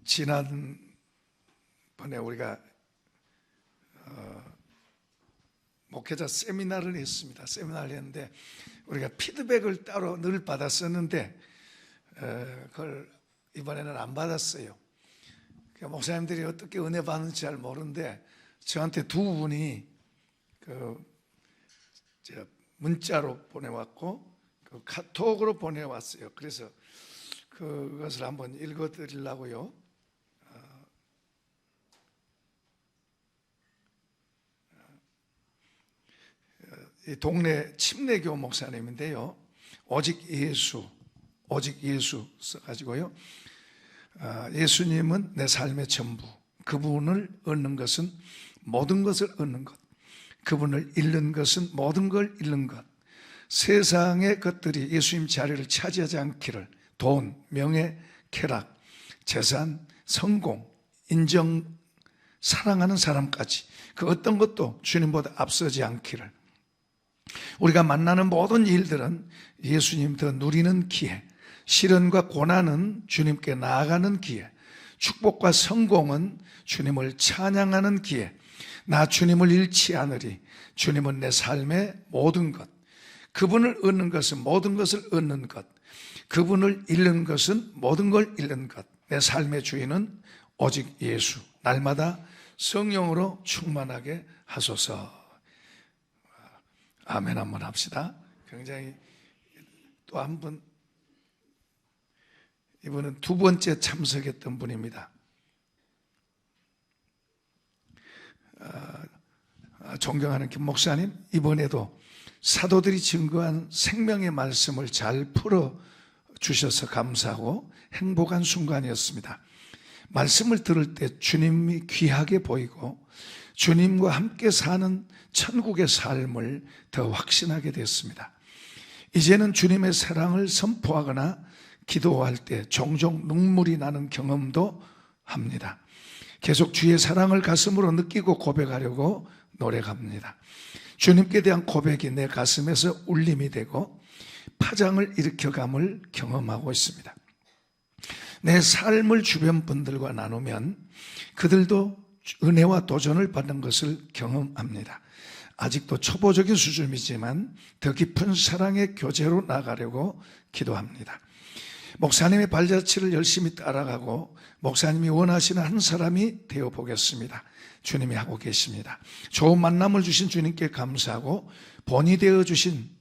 지난번에 우리가 목회자 세미나를 했습니다. 세미나를 했는데 우리가 피드백을 따로 늘 받았었는데 그걸 이번에는 안 받았어요. 목사님들이 어떻게 은혜 받는지 잘 모르는데 저한테 두 분이 문자로 보내왔고 카톡으로 보내왔어요. 그래서 그것을 한번 읽어드리려고요. 이 동네 침례교 목사님인데요. 오직 예수 써가지고요. 예수님은 내 삶의 전부. 그분을 얻는 것은 모든 것을 얻는 것. 그분을 잃는 것은 모든 걸 잃는 것. 세상의 것들이 예수님 자리를 차지하지 않기를. 돈, 명예, 쾌락, 재산, 성공, 인정, 사랑하는 사람까지 그 어떤 것도 주님보다 앞서지 않기를. 우리가 만나는 모든 일들은 예수님 더 누리는 기회, 시련과 고난은 주님께 나아가는 기회, 축복과 성공은 주님을 찬양하는 기회. 나 주님을 잃지 않으리. 주님은 내 삶의 모든 것. 그분을 얻는 것은 모든 것을 얻는 것. 그분을 잃는 것은 모든 걸 잃는 것. 내 삶의 주인은 오직 예수. 날마다 성령으로 충만하게 하소서. 아멘 한번 합시다. 굉장히 또 한 분, 이분은 두 번째 참석했던 분입니다. 존경하는 김 목사님, 이번에도 사도들이 증거한 생명의 말씀을 잘 풀어주셔서 감사하고 행복한 순간이었습니다. 말씀을 들을 때 주님이 귀하게 보이고 주님과 함께 사는 천국의 삶을 더 확신하게 됐습니다. 이제는 주님의 사랑을 선포하거나 기도할 때 종종 눈물이 나는 경험도 합니다. 계속 주의 사랑을 가슴으로 느끼고 고백하려고 노력합니다. 주님께 대한 고백이 내 가슴에서 울림이 되고 파장을 일으켜감을 경험하고 있습니다. 내 삶을 주변 분들과 나누면 그들도 은혜와 도전을 받는 것을 경험합니다. 아직도 초보적인 수준이지만 더 깊은 사랑의 교제로 나가려고 기도합니다. 목사님의 발자취를 열심히 따라가고 목사님이 원하시는 한 사람이 되어보겠습니다. 주님이 하고 계십니다. 좋은 만남을 주신 주님께 감사하고 본이 되어주시고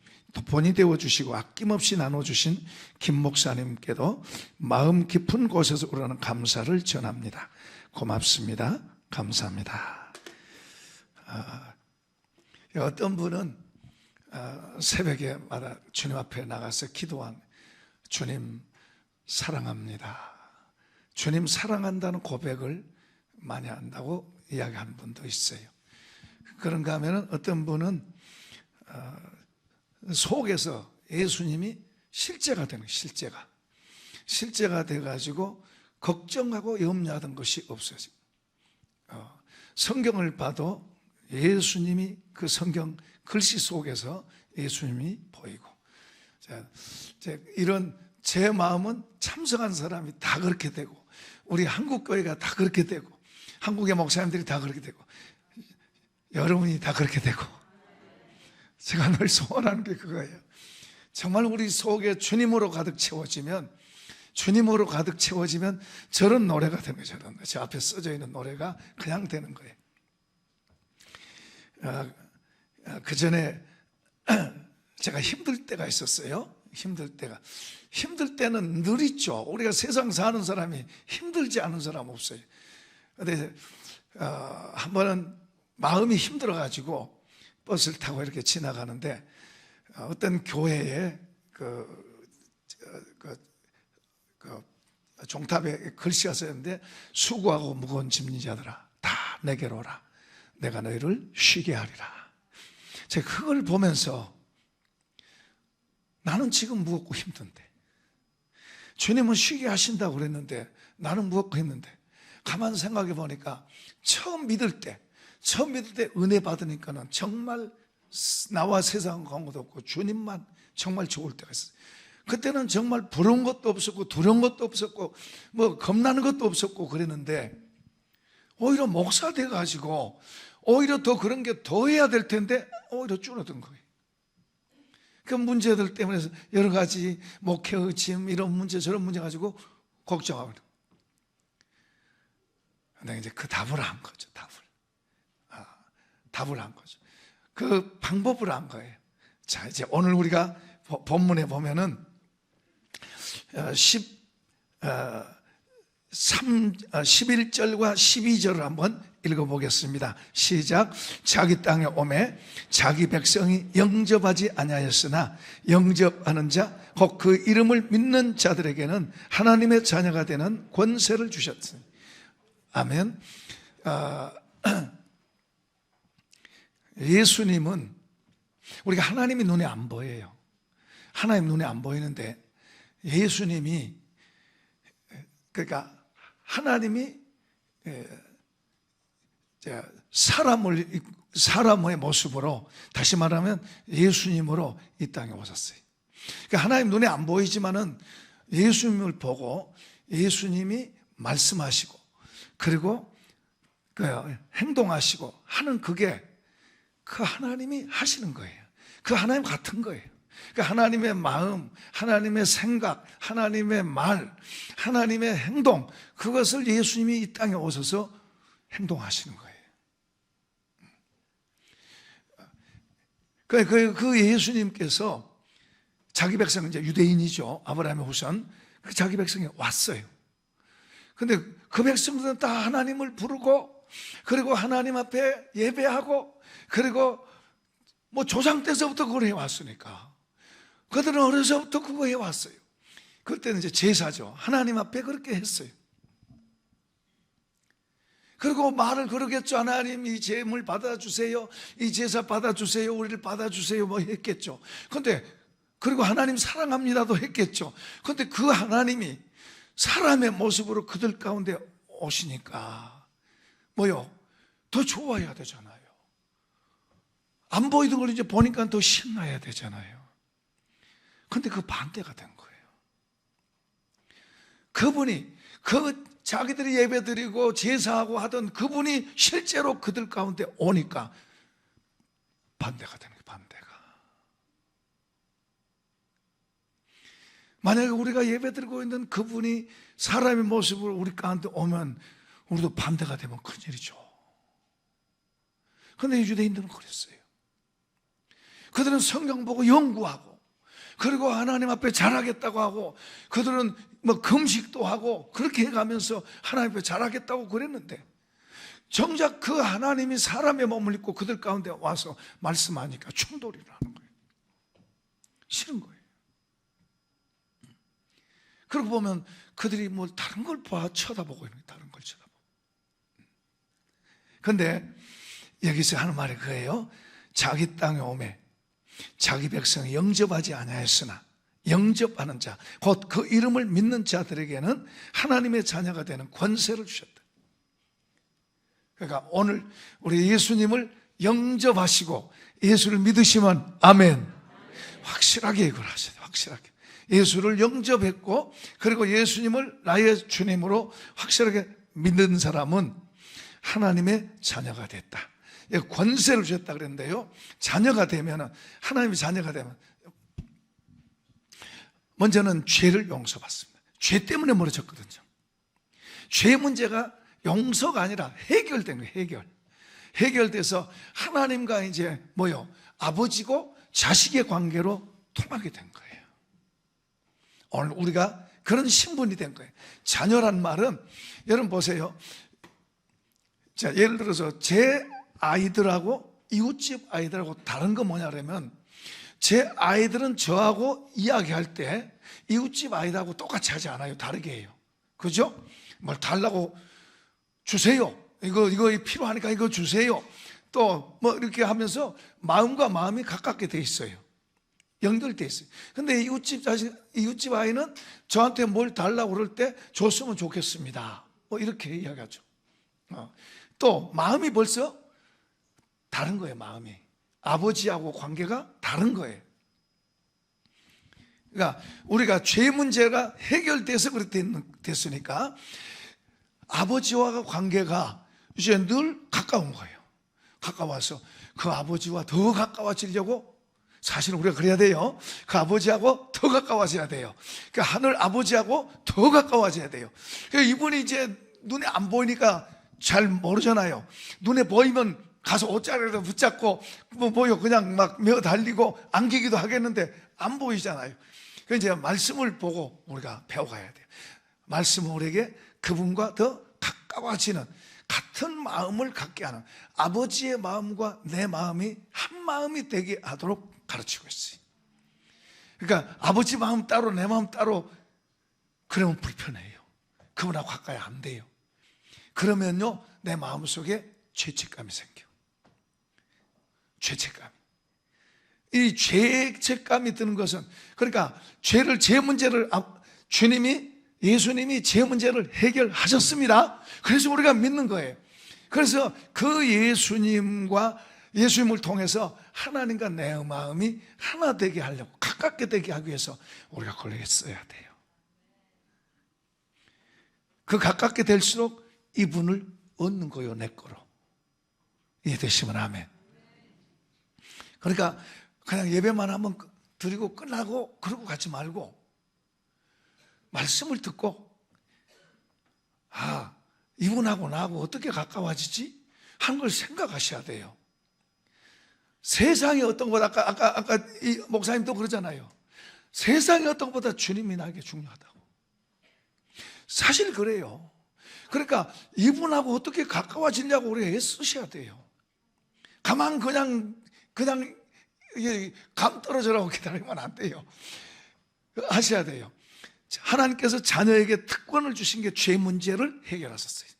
아낌없이 나눠주신 김 목사님께도 마음 깊은 곳에서 우러나는 감사를 전합니다. 고맙습니다. 감사합니다. 어떤 분은 새벽에마다 주님 앞에 나가서 기도한 주님 사랑합니다. 주님 사랑한다는 고백을 많이 한다고 이야기하는 분도 있어요. 그런가 하면 어떤 분은 속에서 예수님이 실제가 되는 거예요. 실제가 돼가지고 걱정하고 염려하던 것이 없어지고 성경을 봐도 예수님이 그 성경 글씨 속에서 예수님이 보이고 이런 제 마음은 참석한 사람이 다 그렇게 되고 우리 한국교회가 다 그렇게 되고 한국의 목사님들이 다 그렇게 되고 여러분이 다 그렇게 되고 제가 늘 소원하는 게 그거예요. 정말 우리 속에 주님으로 가득 채워지면 저런 노래가 되는 거죠. 저 앞에 써져 있는 노래가 그냥 되는 거예요. 그 전에 제가 힘들 때가 있었어요. 힘들 때는 늘 있죠. 우리가 세상 사는 사람이 힘들지 않은 사람 없어요. 근데 한 번은 마음이 힘들어가지고 버스를 타고 이렇게 지나가는데 어떤 교회에 종탑에 글씨가 써있는데 수고하고 무거운 짐진 자들아 다 내게로 오라. 내가 너희를 쉬게 하리라. 제가 그걸 보면서 나는 지금 무겁고 힘든데 주님은 쉬게 하신다고 그랬는데 나는 무겁고 힘든데 가만 생각해 보니까 처음 믿을 때 은혜 받으니까는 정말 나와 세상 광고도 없고 주님만 정말 좋을 때가 있어요. 그때는 정말 부러운 것도 없었고 두려운 것도 없었고 뭐 겁나는 것도 없었고 그랬는데, 오히려 목사 돼가지고 오히려 더 그런 게 더 해야 될 텐데 오히려 줄어든 거예요. 그 문제들 때문에 여러 가지 목회의 짐, 이런 문제 저런 문제 가지고 걱정하고, 근데 이제 그 답을 한 거죠. 답을 한 거죠. 그 방법을 한 거예요. 자, 이제 오늘 우리가 본문에 보면은 11절과 12절을 한번 읽어보겠습니다. 시작. 자기 땅에 오매 자기 백성이 영접하지 아니하였으나 영접하는 자 곧 그 이름을 믿는 자들에게는 하나님의 자녀가 되는 권세를 주셨으니. 아멘. 예수님은 우리가 하나님이 눈에 안 보여요. 하나님 눈에 안 보이는데 예수님이, 그러니까 하나님이 사람의 모습으로, 다시 말하면 예수님으로 이 땅에 오셨어요. 그러니까 하나님 눈에 안 보이지만은 예수님을 보고 예수님이 말씀하시고 그리고 행동하시고 하는, 그게 그 하나님이 하시는 거예요. 그 하나님 같은 거예요. 그 하나님의 마음, 하나님의 생각, 하나님의 말, 하나님의 행동, 그것을 예수님이 이 땅에 오셔서 행동하시는 거예요. 그 예수님께서 자기 백성, 이제 유대인이죠. 아브라함의 후손. 그 자기 백성이 왔어요. 근데 그 백성들은 다 하나님을 부르고 그리고 하나님 앞에 예배하고 그리고 뭐 조상 때서부터 그걸 해왔으니까 그들은 어려서부터 그거 해왔어요. 그때는 이제 제사죠. 하나님 앞에 그렇게 했어요. 그리고 말을 그러겠죠. 하나님 이 제물 받아주세요, 이 제사 받아주세요, 우리를 받아주세요 뭐 했겠죠. 근데 그리고 하나님 사랑합니다도 했겠죠. 근데 그 하나님이 사람의 모습으로 그들 가운데 오시니까 뭐요? 더 좋아해야 되잖아요. 안 보이던 걸 이제 보니까 더 신나야 되잖아요. 근데 그 반대가 된 거예요. 그분이, 자기들이 예배드리고 제사하고 하던 그분이 실제로 그들 가운데 오니까 반대가 되는 거예요. 반대가. 만약에 우리가 예배드리고 있는 그분이 사람의 모습으로 우리 가운데 오면 우리도 반대가 되면 큰일이죠. 그런데 유대인들은 그랬어요. 그들은 성경 보고 연구하고 그리고 하나님 앞에 잘하겠다고 하고 그들은 뭐 금식도 하고 그렇게 해가면서 하나님 앞에 잘하겠다고 그랬는데 정작 그 하나님이 사람의 몸을 입고 그들 가운데 와서 말씀하니까 충돌이 나는 거예요. 싫은 거예요. 그러고 보면 그들이 뭐 다른 걸 쳐다보고 있는 거예요. 다른 걸 쳐다보고. 그런데 여기서 하는 말이 그예요. 자기 땅에 오매 자기 백성이 영접하지 아니하였으나 영접하는 자 곧 그 이름을 믿는 자들에게는 하나님의 자녀가 되는 권세를 주셨다. 그러니까 오늘 우리 예수님을 영접하시고 예수를 믿으시면 아멘. 확실하게 이걸 하셔야 돼요. 확실하게 예수를 영접했고 그리고 예수님을 나의 주님으로 확실하게 믿는 사람은 하나님의 자녀가 됐다. 권세를 주셨다 그랬는데요, 자녀가 되면, 하나님의 자녀가 되면 먼저는 죄를 용서받습니다. 죄 때문에 멀어졌거든요. 죄 문제가 용서가 아니라 해결된 거예요. 해결돼서 하나님과 이제 뭐요? 아버지고 자식의 관계로 통하게 된 거예요. 오늘 우리가 그런 신분이 된 거예요. 자녀란 말은, 여러분 보세요. 자, 예를 들어서 제 아이들하고 이웃집 아이들하고 다른 거 뭐냐면, 제 아이들은 저하고 이야기할 때 이웃집 아이들하고 똑같이 하지 않아요. 다르게 해요. 그죠? 뭘 달라고 주세요. 이거 필요하니까 이거 주세요. 또 뭐 이렇게 하면서 마음과 마음이 가깝게 돼 있어요. 연결돼 있어요. 근데 이웃집 아이는 저한테 뭘 달라고 그럴 때 줬으면 좋겠습니다. 뭐 이렇게 이야기하죠. 또 마음이 벌써 다른 거예요. 마음이 아버지하고 관계가 다른 거예요. 그러니까 우리가 죄 문제가 해결돼서 그렇게 됐으니까 아버지와 관계가 이제 늘 가까운 거예요. 가까워서 그 아버지와 더 가까워지려고 사실은 우리가 그래야 돼요. 그 아버지하고 더 가까워져야 돼요. 그 하늘 아버지하고 더 가까워져야 돼요. 이분이 이제 눈에 안 보이니까 잘 모르잖아요. 눈에 보이면 가서 옷자리라도 붙잡고 뭐 보여 그냥 막 메어 달리고 안기기도 하겠는데 안 보이잖아요. 그래서 이제 말씀을 보고 우리가 배워가야 돼요. 말씀은 우리에게 그분과 더 가까워지는 같은 마음을 갖게 하는 아버지의 마음과 내 마음이 한 마음이 되게 하도록 가르치고 있어요. 그러니까 아버지 마음 따로 내 마음 따로 그러면 불편해요. 그분하고 가까이 안 돼요. 그러면요 내 마음속에 죄책감이 생겨. 죄책감. 이 죄책감이 드는 것은 그러니까 죄 문제를 예수님이 죄 문제를 해결하셨습니다. 그래서 우리가 믿는 거예요. 그래서 그 예수님을 통해서 하나님과 내 마음이 하나 되게 하려고 가깝게 되게 하기 위해서 우리가 그걸 써야 돼요. 그 가깝게 될수록 이분을 얻는 거요 내 거로. 이해되시면 아멘. 그러니까 그냥 예배만 한번 드리고 끝나고 그러고 가지 말고 말씀을 듣고 이분하고 나하고 어떻게 가까워지지? 하는 걸 생각하셔야 돼요. 세상의 어떤 것보다 아까 이 목사님도 그러잖아요. 세상의 어떤 것보다 주님이 나에게 중요하다고. 사실 그래요. 그러니까 이분하고 어떻게 가까워지려고 우리가 애쓰셔야 돼요. 가만 그냥 감 떨어져라고 기다리면 안 돼요. 하셔야 돼요. 하나님께서 자녀에게 특권을 주신 게 죄 문제를 해결하셨어요.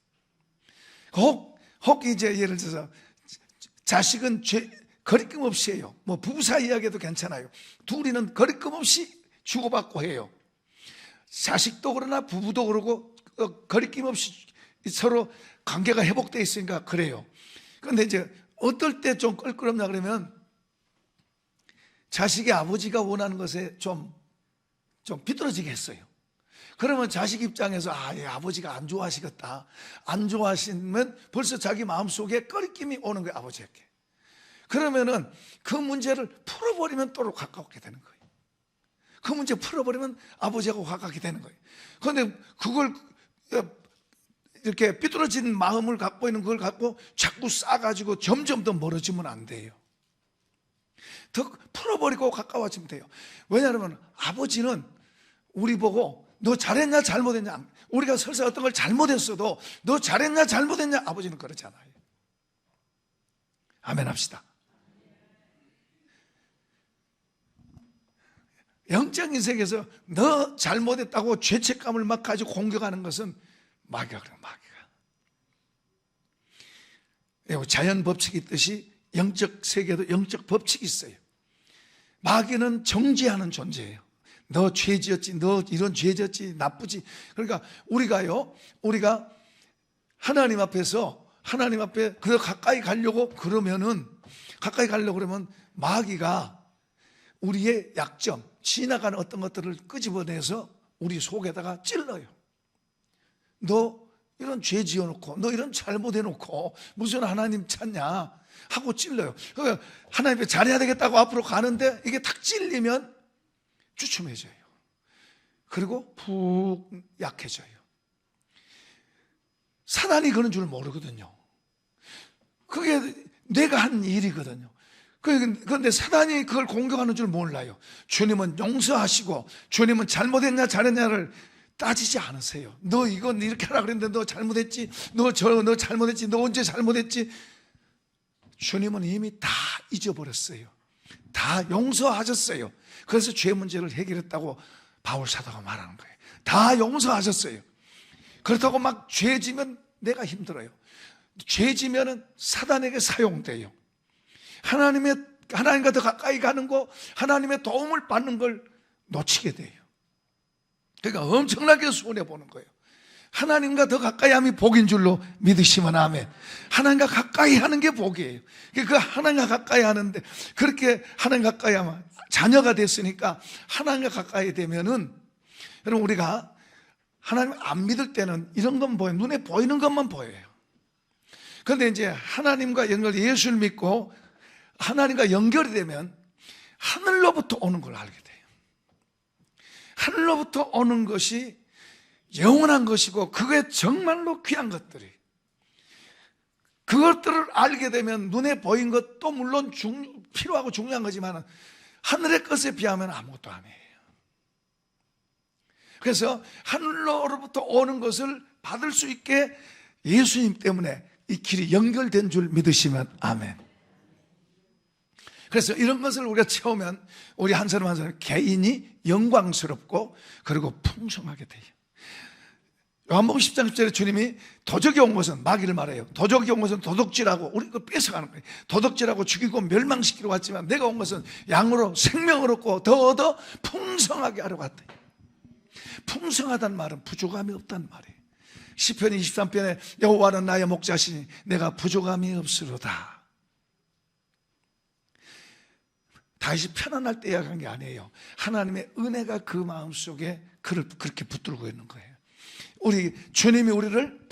혹 이제 예를 들어서 자식은 거리낌 없이 해요. 뭐 부부 사이 이야기도 괜찮아요. 둘이는 거리낌 없이 주고받고 해요. 자식도 그러나 부부도 그러고 거리낌 없이 서로 관계가 회복되어 있으니까 그래요. 그런데 이제 어떨 때 좀 껄끄럽냐 그러면 자식의 아버지가 원하는 것에 좀 비뚤어지게 했어요. 그러면 자식 입장에서 아버지가 안 좋아하시겠다. 안 좋아하시면 벌써 자기 마음속에 꺼리낌이 오는 거예요. 아버지에게. 그러면은 그 문제를 풀어버리면 또 가깝게 되는 거예요. 그 문제 풀어버리면 아버지하고 가깝게 되는 거예요. 그런데 그걸 이렇게 삐뚤어진 마음을 갖고 있는 걸 갖고 자꾸 싸가지고 점점 더 멀어지면 안 돼요. 더 풀어버리고 가까워지면 돼요. 왜냐하면 아버지는 우리 보고 너 잘했냐 잘못했냐, 우리가 설사 어떤 걸 잘못했어도 너 잘했냐 잘못했냐 아버지는 그러잖아요. 아멘 합시다. 영적인 세계에서 너 잘못했다고 죄책감을 막 가지고 공격하는 것은 마귀가 그래요. 마귀가 자연 법칙이 있듯이 영적 세계도 영적 법칙이 있어요. 마귀는 정죄하는 존재예요. 너 죄 지었지, 너 이런 죄 지었지, 나쁘지. 그러니까 우리가 하나님 앞에 그 가까이 가려고 그러면 마귀가 우리의 약점, 지나가는 어떤 것들을 끄집어내서 우리 속에다가 찔러요. 너 이런 죄 지어놓고, 너 이런 잘못해놓고 무슨 하나님 찾냐 하고 찔러요. 그러니까 하나님 앞에 잘해야 되겠다고 앞으로 가는데 이게 탁 찔리면 주춤해져요. 그리고 푹 약해져요. 사단이 그런 줄 모르거든요. 그게 내가 한 일이거든요. 그런데 사단이 그걸 공격하는 줄 몰라요. 주님은 용서하시고 주님은 잘못했냐 잘했냐를 따지지 않으세요. 너 이건 이렇게 하라 그랬는데 너 잘못했지, 너 잘못했지, 너 언제 잘못했지. 주님은 이미 다 잊어버렸어요. 다 용서하셨어요. 그래서 죄 문제를 해결했다고 바울 사도가 말하는 거예요. 다 용서하셨어요. 그렇다고 막 죄 지면 내가 힘들어요. 죄 지면은 사단에게 사용돼요. 하나님과 더 가까이 가는 거, 하나님의 도움을 받는 걸 놓치게 돼요. 그러니까 엄청나게 손해보는 거예요. 하나님과 더 가까이 함이 복인 줄로 믿으시면 아멘. 하나님과 가까이 하는 게 복이에요. 그 하나님과 가까이 하는데, 그렇게 하나님 가까이 하면 자녀가 됐으니까 하나님과 가까이 되면은, 여러분, 우리가 하나님 안 믿을 때는 이런 건 보여요. 눈에 보이는 것만 보여요. 그런데 이제 하나님과 예수를 믿고 하나님과 연결이 되면 하늘로부터 오는 걸 알게 돼요. 하늘로부터 오는 것이 영원한 것이고, 그게 정말로 귀한 것들이, 그것들을 알게 되면 눈에 보인 것도 물론 필요하고 중요한 거지만 하늘의 것에 비하면 아무것도 아니에요. 그래서 하늘로부터 오는 것을 받을 수 있게 예수님 때문에 이 길이 연결된 줄 믿으시면 아멘. 그래서 이런 것을 우리가 채우면 우리 한 사람 한 사람 개인이 영광스럽고 그리고 풍성하게 돼요. 요한복음 10장 10절에 주님이 도적이 온 것은, 마귀를 말해요. 도적이 온 것은 도둑질하고, 우리 거 뺏어가는 거예요. 도둑질하고 죽이고 멸망시키러 왔지만 내가 온 것은 양으로 생명을 얻고 더 얻어 풍성하게 하러 왔다. 풍성하다는 말은 부족함이 없다는 말이에요. 시편 23편에 여호와는 나의 목자시니 내가 부족함이 없으로다. 다윗이 편안할 때 이야기한 게 아니에요. 하나님의 은혜가 그 마음속에 그를 그렇게 붙들고 있는 거예요. 우리 주님이 우리를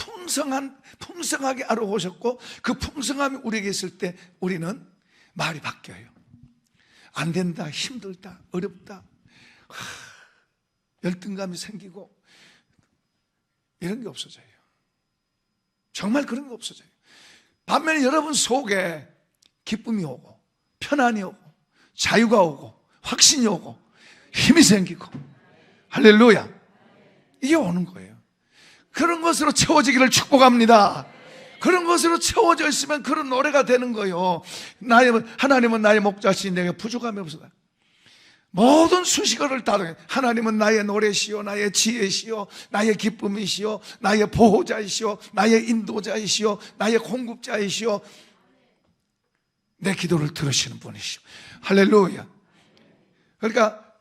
풍성하게 하러 오셨고, 그 풍성함이 우리에게 있을 때 우리는 말이 바뀌어요. 안 된다, 힘들다, 어렵다, 열등감이 생기고 이런 게 없어져요. 정말 그런 게 없어져요. 반면에 여러분 속에 기쁨이 오고 편안이 오고 자유가 오고 확신이 오고 힘이 생기고, 할렐루야, 이게 오는 거예요. 그런 것으로 채워지기를 축복합니다. 그런 것으로 채워져 있으면 그런 노래가 되는 거예요. 하나님은 나의 목자시니 내게 부족함이 없어다. 모든 수식어를 다루게, 하나님은 나의 노래시요, 나의 지혜시요, 나의 기쁨이시요, 나의 보호자이시요, 나의 인도자이시요, 나의 공급자이시요, 내 기도를 들으시는 분이시요. 할렐루야. 그러니까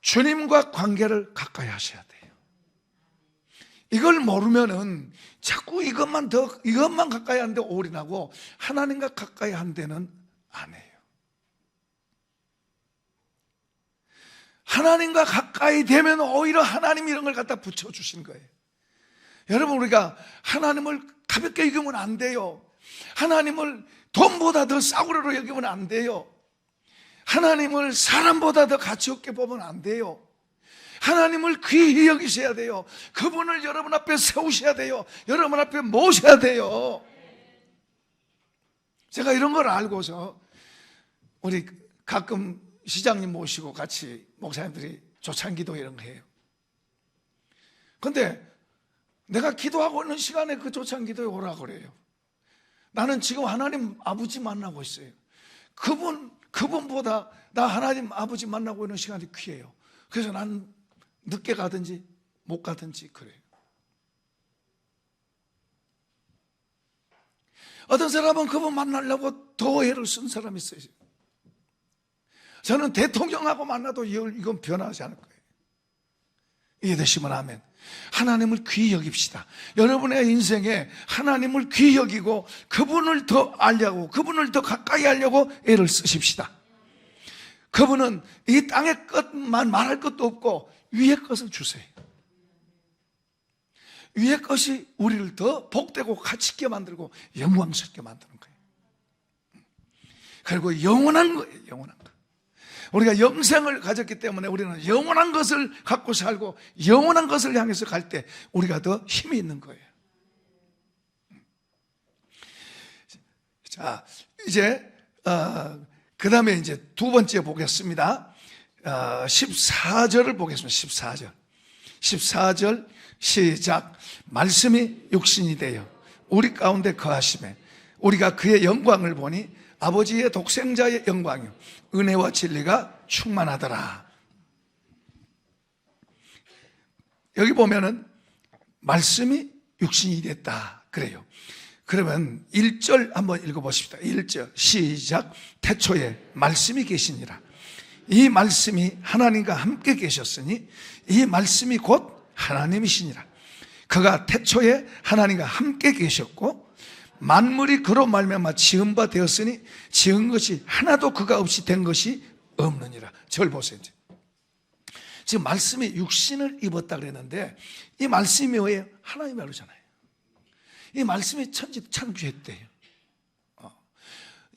주님과 관계를 가까이 하셔야 돼요. 이걸 모르면은 자꾸 이것만 가까이 하는데 올인하고 하나님과 가까이 한 데는 안 해요. 하나님과 가까이 되면 오히려 하나님이 이런 걸 갖다 붙여주신 거예요. 여러분, 우리가 하나님을 가볍게 여기면 안 돼요. 하나님을 돈보다 더 싸구려로 여기면 안 돼요. 하나님을 사람보다 더 가치 없게 보면 안 돼요. 하나님을 귀히 여기셔야 돼요. 그분을 여러분 앞에 세우셔야 돼요. 여러분 앞에 모셔야 돼요. 제가 이런 걸 알고서 우리 가끔 시장님 모시고 같이 목사님들이 조찬기도 이런 거 해요. 근데 내가 기도하고 있는 시간에 그 조찬기도에 오라고 그래요. 나는 지금 하나님 아버지 만나고 있어요. 그분보다 나 하나님 아버지 만나고 있는 시간이 귀해요. 그래서 난 늦게 가든지 못 가든지 그래요. 어떤 사람은 그분 만나려고 더 애를 쓴 사람이 있어요. 저는 대통령하고 만나도 이건 변하지 않을 거예요. 이해되시면 아멘. 하나님을 귀히 여깁시다. 여러분의 인생에 하나님을 귀히 여기고 그분을 더 알려고, 그분을 더 가까이 하려고 애를 쓰십시다. 그분은 이 땅의 것만 말할 것도 없고 위의 것을 주세요. 위의 것이 우리를 더 복되고 가치 있게 만들고 영광스럽게 만드는 거예요. 그리고 영원한 거예요. 영원한 거. 우리가 영생을 가졌기 때문에 우리는 영원한 것을 갖고 살고 영원한 것을 향해서 갈 때 우리가 더 힘이 있는 거예요. 자, 이제 그 다음에 이제 두 번째 보겠습니다. 14절을 보겠습니다. 14절 시작. 말씀이 육신이 되어 우리 가운데 거하심에 우리가 그의 영광을 보니 아버지의 독생자의 영광이요 은혜와 진리가 충만하더라. 여기 보면은 말씀이 육신이 됐다 그래요. 그러면 1절 한번 읽어보십시다. 1절 시작. 태초에 말씀이 계시니라. 이 말씀이 하나님과 함께 계셨으니 이 말씀이 곧 하나님이시니라. 그가 태초에 하나님과 함께 계셨고 만물이 그로 말미암아 지은 바 되었으니 지은 것이 하나도 그가 없이 된 것이 없느니라. 저를 보세요. 지금 말씀이 육신을 입었다 그랬는데 이 말씀이 뭐예요? 하나님 말이잖아요. 이 말씀이 천지 창조했대요.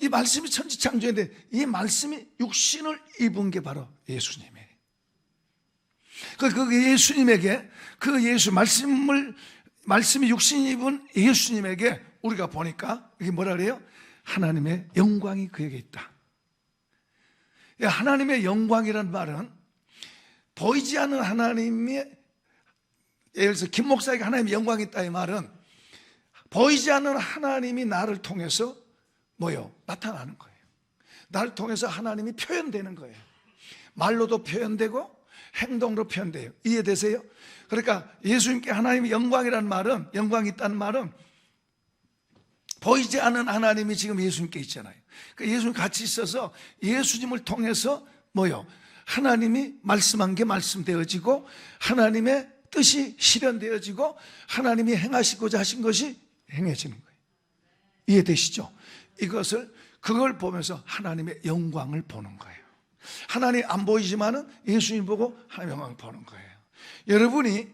이 말씀이 천지 창조했는데 이 말씀이 육신을 입은 게 바로 예수님이에요. 그 예수님에게 그 예수 말씀이 육신 입은 예수님에게 우리가 보니까 이게 뭐라 그래요? 하나님의 영광이 그에게 있다. 하나님의 영광이란 말은 보이지 않는 하나님의, 예를 들어서 김 목사에게 하나님의 영광이 있다 이 말은 보이지 않는 하나님이 나를 통해서 뭐요? 나타나는 거예요. 나를 통해서 하나님이 표현되는 거예요. 말로도 표현되고 행동으로 표현돼요. 이해되세요? 그러니까 예수님께 하나님의 영광이라는 말은, 영광이 있다는 말은 보이지 않는 하나님이 지금 예수님께 있잖아요. 그러니까 예수님 같이 있어서 예수님을 통해서 뭐요? 하나님이 말씀한 게 말씀되어지고 하나님의 뜻이 실현되어지고 하나님이 행하시고자 하신 것이 행해지는 거예요. 이해되시죠? 그걸 보면서 하나님의 영광을 보는 거예요. 하나님 안 보이지만은 예수님 보고 하나님의 영광을 보는 거예요. 여러분이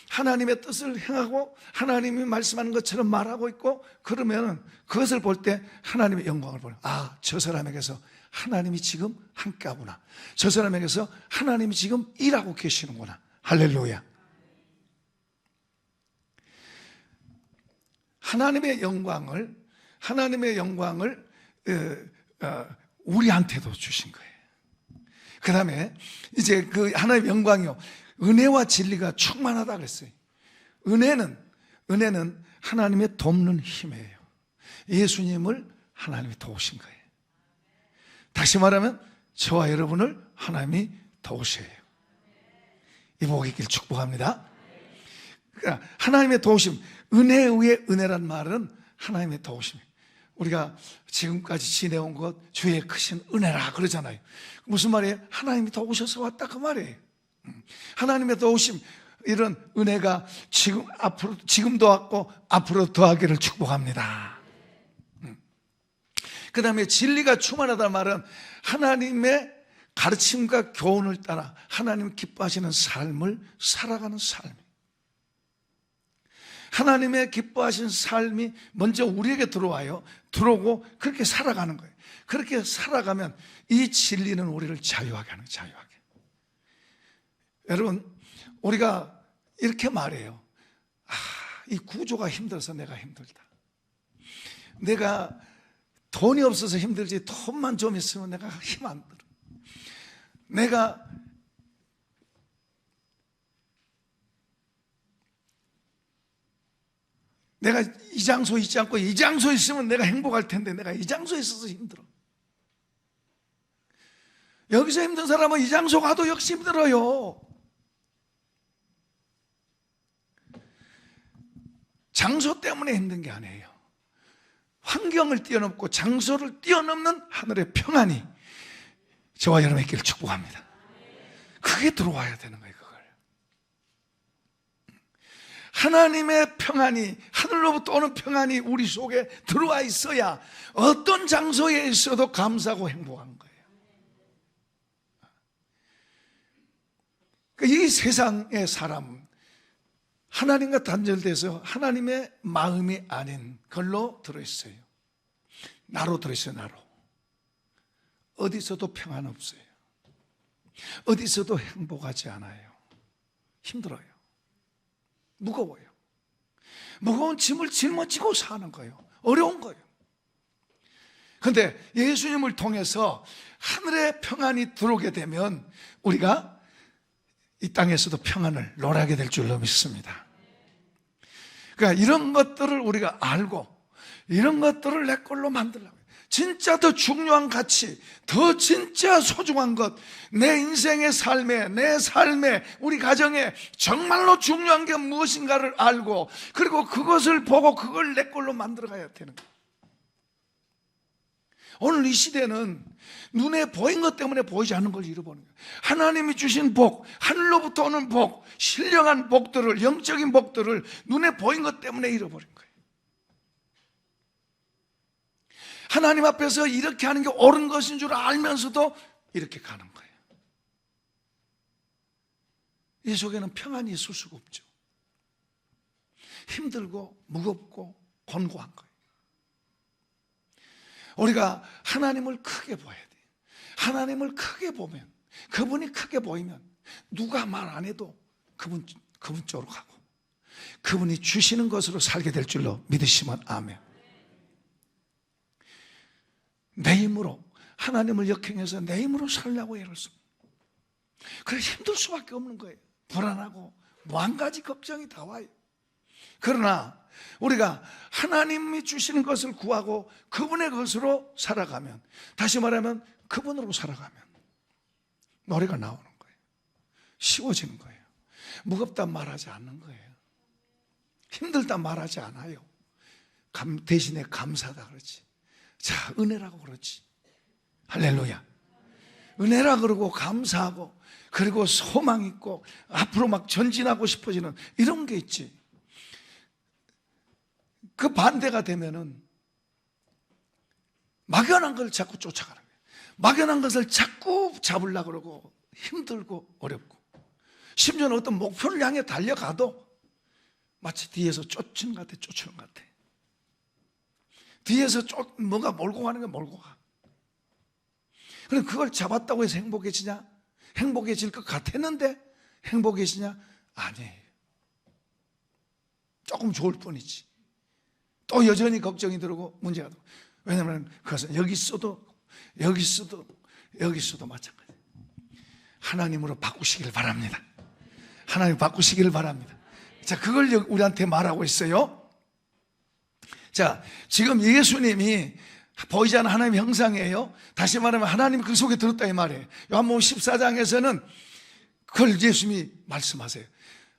하나님의 뜻을 행하고 하나님이 말씀하는 것처럼 말하고 있고 그러면 그것을 볼 때 하나님의 영광을 보는, 저 사람에게서 하나님이 지금 함께 하구나. 저 사람에게서 하나님이 지금 일하고 계시는구나. 할렐루야. 하나님의 영광을 우리한테도 주신 거예요. 그 다음에 이제 그 하나님의 영광이요, 은혜와 진리가 충만하다 그랬어요. 은혜는 하나님의 돕는 힘이에요. 예수님을 하나님이 도우신 거예요. 다시 말하면 저와 여러분을 하나님이 도우셔요. 이 복이 있길 축복합니다. 그러니까 하나님의 도우심, 은혜 위에 은혜란 말은 하나님의 도우심이에요. 우리가 지금까지 지내온 것 주의 크신 은혜라 그러잖아요. 무슨 말이에요? 하나님이 도우셔서 왔다 그 말이에요. 하나님의 도우심, 이런 은혜가 지금도 왔고 앞으로 더하기를 축복합니다. 그 다음에 진리가 충만하다는 말은 하나님의 가르침과 교훈을 따라 하나님 기뻐하시는 삶을 살아가는 삶이에요. 하나님의 기뻐하신 삶이 먼저 우리에게 들어오고 그렇게 살아가는 거예요. 그렇게 살아가면 이 진리는 우리를 자유하게 하는 거예요. 자유하게. 여러분, 우리가 이렇게 말해요. 이 구조가 힘들어서 내가 힘들다. 내가 돈이 없어서 힘들지 돈만 좀 있으면 내가 힘 안 들어. 내가 이 장소에 있지 않고 이 장소에 있으면 내가 행복할 텐데 내가 이 장소에 있어서 힘들어. 여기서 힘든 사람은 이 장소 가도 역시 힘들어요. 장소 때문에 힘든 게 아니에요. 환경을 뛰어넘고 장소를 뛰어넘는 하늘의 평안이 저와 여러분의 있기를 축복합니다. 그게 들어와야 되는 거예요. 그걸 하나님의 평안이, 하늘로부터 오는 평안이 우리 속에 들어와 있어야 어떤 장소에 있어도 감사하고 행복한 거예요. 이 세상의 사람은 하나님과 단절돼서 하나님의 마음이 아닌 걸로 들어있어요. 나로 들어있어요. 나로. 어디서도 평안 없어요. 어디서도 행복하지 않아요. 힘들어요. 무거워요. 무거운 짐을 짊어지고 사는 거예요. 어려운 거예요. 그런데 예수님을 통해서 하늘의 평안이 들어오게 되면 우리가 이 땅에서도 평안을 노래하게 될 줄로 믿습니다. 그러니까 이런 것들을 우리가 알고 이런 것들을 내 걸로 만들려고, 진짜 더 중요한 가치, 더 진짜 소중한 것, 내 인생의 삶에, 내 삶에, 우리 가정에 정말로 중요한 게 무엇인가를 알고 그리고 그것을 보고 그걸 내 걸로 만들어가야 되는 거예요. 오늘 이 시대는 눈에 보인 것 때문에 보이지 않는 걸 잃어버리는 거예요. 하나님이 주신 복, 하늘로부터 오는 복, 신령한 복들을, 영적인 복들을 눈에 보인 것 때문에 잃어버린 거예요. 하나님 앞에서 이렇게 하는 게 옳은 것인 줄 알면서도 이렇게 가는 거예요. 이 속에는 평안이 있을 수가 없죠. 힘들고 무겁고 곤고한 거예요. 우리가 하나님을 크게 보아야 돼요. 하나님을 크게 보면, 그분이 크게 보이면 누가 말 안 해도 그분 쪽으로 가고, 그분이 주시는 것으로 살게 될 줄로 믿으시면 아멘. 내 힘으로 하나님을 역행해서 내 힘으로 살려고 애를 씁니다. 그래 힘들 수밖에 없는 거예요. 불안하고 뭐 한 가지 걱정이 다 와요. 그러나 우리가 하나님이 주시는 것을 구하고 그분의 것으로 살아가면, 다시 말하면 그분으로 살아가면 노래가 나오는 거예요. 쉬워지는 거예요. 무겁다 말하지 않는 거예요. 힘들다 말하지 않아요. 대신에 감사하다 그러지. 자, 은혜라고 그러지. 할렐루야. 은혜라 그러고 감사하고, 그리고 소망 있고 앞으로 막 전진하고 싶어지는 이런 게 있지. 그 반대가 되면은 막연한 걸 자꾸 쫓아가는 거예요. 막연한 것을 자꾸 잡으려고 그러고 힘들고 어렵고, 심지어는 어떤 목표를 향해 달려가도 마치 뒤에서 쫓는 것 같아. 뒤에서 뭔가 몰고 가는 게 몰고 가. 그럼 그걸 잡았다고 해서 행복해지냐? 행복해질 것 같았는데 행복해지냐? 아니에요. 조금 좋을 뿐이지. 또 여전히 걱정이 들고 문제가 들고. 왜냐하면 그것은 여기 있어도 마찬가지. 하나님으로 바꾸시길 바랍니다. 하나님 바꾸시길 바랍니다. 자, 그걸 우리한테 말하고 있어요. 자, 지금 예수님이 보이지 않는 하나님의 형상이에요. 다시 말하면 하나님 그 속에 들었다 이 말이에요. 요한복음 14장에서는 그걸 예수님이 말씀하세요.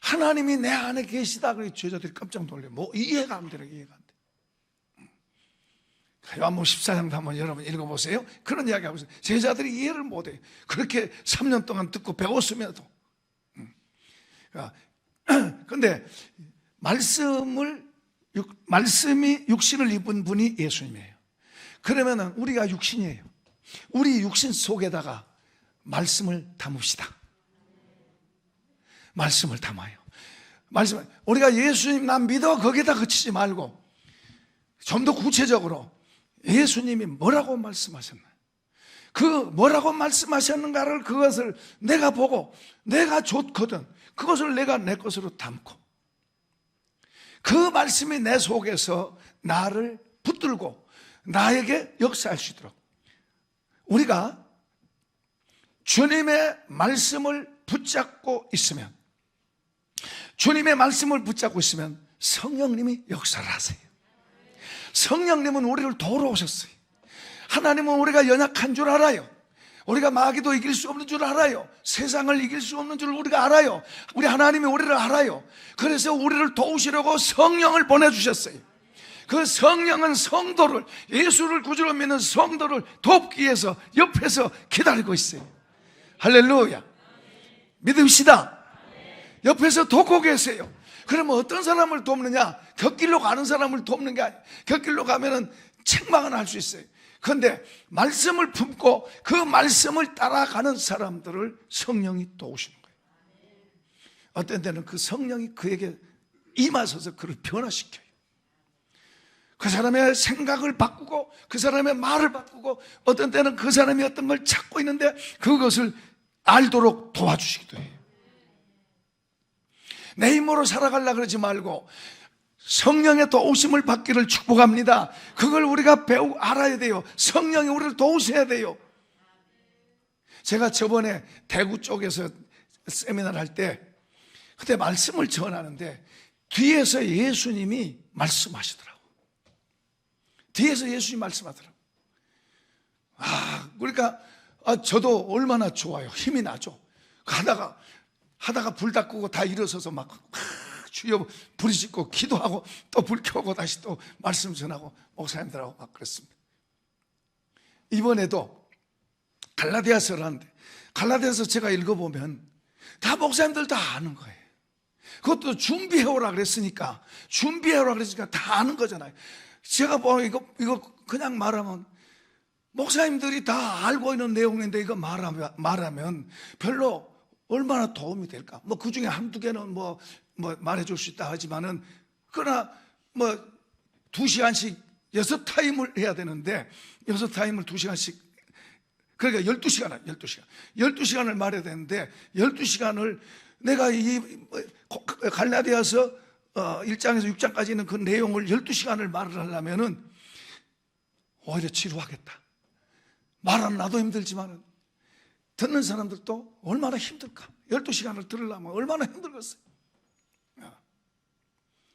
하나님이 내 안에 계시다. 그러니 제자들이 깜짝 놀래요. 뭐 이해가 안 되는, 이해가 안 돼. 요한복음 14장도 한번 여러분 읽어보세요. 그런 이야기하고 있어요. 제자들이 이해를 못해요. 그렇게 3년 동안 듣고 배웠음에도. 그런데 말씀이 육신을 입은 분이 예수님이에요. 그러면 우리가 육신이에요. 우리 육신 속에다가 말씀을 담읍시다. 말씀을 담아요. 우리가 예수님 난 믿어 거기에다 그치지 말고 좀 더 구체적으로 예수님이 뭐라고 말씀하셨나요? 그 뭐라고 말씀하셨는가를, 그것을 내가 보고 내가 좋거든 그것을 내가 내 것으로 담고, 그 말씀이 내 속에서 나를 붙들고 나에게 역사할 수 있도록, 우리가 주님의 말씀을 붙잡고 있으면, 성령님이 역사를 하세요. 성령님은 우리를 도우러 오셨어요. 하나님은 우리가 연약한 줄 알아요. 우리가 마귀도 이길 수 없는 줄 알아요. 세상을 이길 수 없는 줄 우리가 알아요. 우리 하나님이 우리를 알아요. 그래서 우리를 도우시려고 성령을 보내주셨어요. 그 성령은 성도를, 예수를 구주로 믿는 성도를 돕기 위해서 옆에서 기다리고 있어요. 할렐루야. 믿읍시다. 옆에서 돕고 계세요. 그러면 어떤 사람을 돕느냐? 곁길로 가는 사람을 돕는 게 아니에요. 곁길로 가면은 책망은 할 수 있어요. 그런데 말씀을 품고 그 말씀을 따라가는 사람들을 성령이 도우시는 거예요. 어떤 때는 그 성령이 그에게 임하셔서 그를 변화시켜요. 그 사람의 생각을 바꾸고 그 사람의 말을 바꾸고, 어떤 때는 그 사람이 어떤 걸 찾고 있는데 그것을 알도록 도와주시기도 해요. 내 힘으로 살아가려고 그러지 말고 성령의 도우심을 받기를 축복합니다. 그걸 우리가 알아야 돼요. 성령이 우리를 도우셔야 돼요. 제가 저번에 대구 쪽에서 세미나를 할 때 그때 말씀을 전하는데 뒤에서 예수님이 말씀하시더라고요. 뒤에서 예수님이 말씀하더라고요. 그러니까 저도 얼마나 좋아요. 힘이 나죠. 하다가 불 다 끄고 다 일어서서 막 주여 부르짖고 기도하고 또 불 켜고 다시 또 말씀 전하고 목사님들하고 막 그랬습니다. 이번에도 갈라디아서를 하는데, 갈라디아서 제가 읽어보면 다 목사님들 다 아는 거예요. 그것도 준비해오라 그랬으니까 다 아는 거잖아요. 제가 뭐 이거 그냥 말하면 목사님들이 다 알고 있는 내용인데 이거 말하면 별로 얼마나 도움이 될까? 뭐 그 중에 한두 개는 뭐 말해줄 수 있다 하지만은, 그러나 뭐 2시간씩 6타임을 해야 되는데 6타임을 2시간씩, 그러니까 12시간을 말해야 되는데 12시간을 내가 이 갈라디아서 1장에서 6장까지 있는 그 내용을 12시간을 말을 하려면은 오히려 지루하겠다. 말하는 나도 힘들지만은 듣는 사람들도 얼마나 힘들까. 12시간을 들으려면 얼마나 힘들겠어요.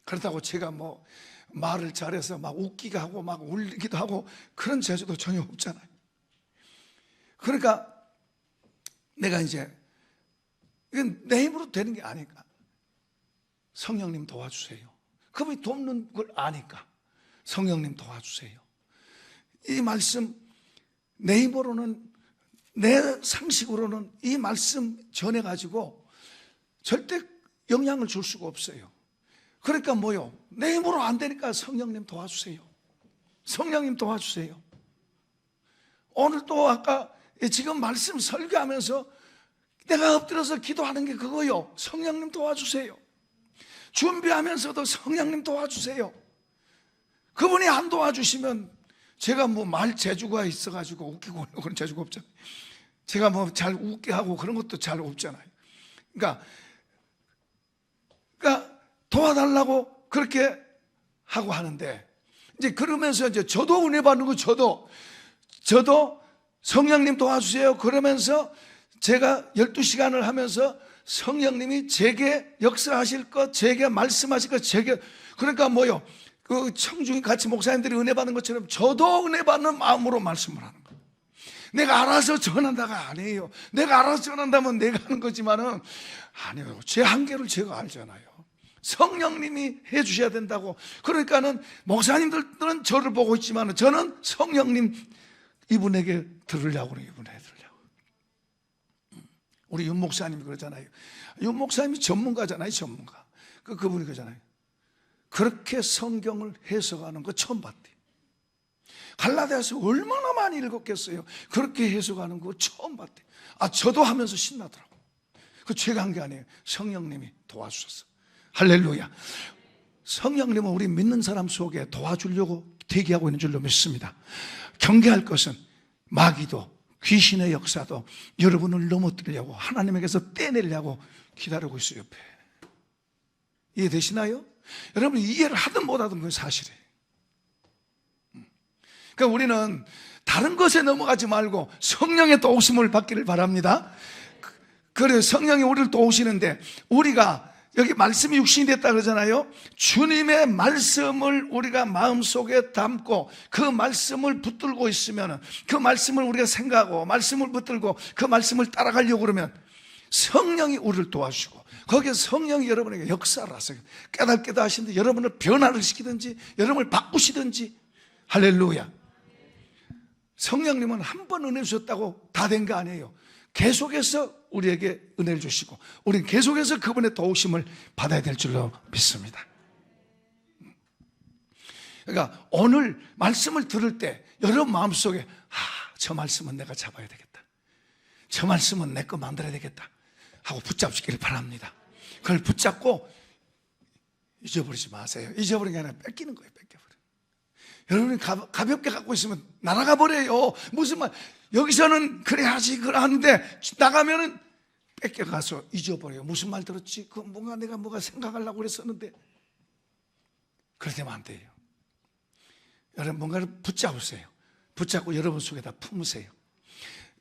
그렇다고 제가 뭐 말을 잘해서 막 웃기게 하고 막 울리기도 하고 그런 재주도 전혀 없잖아요. 그러니까 내가 이제 이건 내 힘으로 되는 게 아니까 성령님 도와주세요. 그분이 돕는 걸 아니까 성령님 도와주세요. 이 말씀 내 힘으로는, 내 상식으로는 이 말씀 전해가지고 절대 영향을 줄 수가 없어요. 그러니까 뭐요? 내 힘으로 안 되니까 성령님 도와주세요. 성령님 도와주세요. 오늘 또 아까 지금 말씀 설교하면서 내가 엎드려서 기도하는 게 그거요. 성령님 도와주세요. 준비하면서도 성령님 도와주세요. 그분이 안 도와주시면 제가 뭐 말 재주가 있어가지고 웃기고 그런 재주가 없잖아요. 제가 뭐 잘 웃게 하고 그런 것도 잘 없잖아요. 그러니까 도와달라고 그렇게 하고 하는데, 이제 그러면서 이제 저도 은혜 받는 거, 저도 성령님 도와주세요. 그러면서 제가 12시간을 하면서 성령님이 제게 역사하실 것, 제게 말씀하실 것, 그러니까 뭐요? 그 청중이 같이 목사님들이 은혜 받는 것처럼 저도 은혜 받는 마음으로 말씀을 하는 거예요. 내가 알아서 전한다가 아니에요. 내가 알아서 전한다면 내가 하는 거지만은 아니에요. 제 한계를 제가 알잖아요. 성령님이 해주셔야 된다고. 그러니까는 목사님들은 저를 보고 있지만은 저는 성령님 이분에게 들으려고 그래요. 이분에게 들으려고. 우리 윤 목사님이 그러잖아요. 윤 목사님이 전문가잖아요. 전문가. 그분이 그러잖아요. 그렇게 성경을 해석하는 거 처음 봤대요. 갈라디아서 얼마나 많이 읽었겠어요. 그렇게 해석하는 거 처음 봤대요. 저도 하면서 신나더라고요. 그 제가 한 게 아니에요. 성령님이 도와주셨어. 할렐루야. 성령님은 우리 믿는 사람 속에 도와주려고 대기하고 있는 줄로 믿습니다. 경계할 것은 마귀도 귀신의 역사도 여러분을 넘어뜨리려고, 하나님에게서 떼내려고 기다리고 있어요. 옆에. 이해되시나요? 여러분 이해를 하든 못하든 그건 사실이에요. 그러니까 우리는 다른 것에 넘어가지 말고 성령의 도우심을 받기를 바랍니다. 그래서 성령이 우리를 도우시는데, 우리가 여기 말씀이 육신이 됐다 그러잖아요. 주님의 말씀을 우리가 마음속에 담고 그 말씀을 붙들고 있으면, 그 말씀을 우리가 생각하고 말씀을 붙들고 그 말씀을 따라가려고 그러면 성령이 우리를 도와주시고, 거기에 성령이 여러분에게 역사를 하세요. 깨닫게 하시는데 여러분을 변화를 시키든지 여러분을 바꾸시든지. 할렐루야. 성령님은 한 번 은혜 주셨다고 다 된 거 아니에요. 계속해서 우리에게 은혜를 주시고 우리는 계속해서 그분의 도우심을 받아야 될 줄로 믿습니다. 그러니까 오늘 말씀을 들을 때 여러분 마음속에 저 말씀은 내가 잡아야 되겠다, 저 말씀은 내 거 만들어야 되겠다 하고 붙잡기를 바랍니다. 그걸 붙잡고 잊어버리지 마세요. 잊어버리는 게 아니라 뺏기는 거예요. 뺏겨버려. 여러분이 가볍게 갖고 있으면 날아가 버려요. 무슨 말, 여기서는 그래야지 그러는데 나가면은 뺏겨가서 잊어버려요. 무슨 말 들었지? 그 뭔가 내가 뭐가 생각하려고 그랬었는데. 그러면 안 돼요. 여러분 뭔가를 붙잡으세요. 붙잡고 여러분 속에다 품으세요.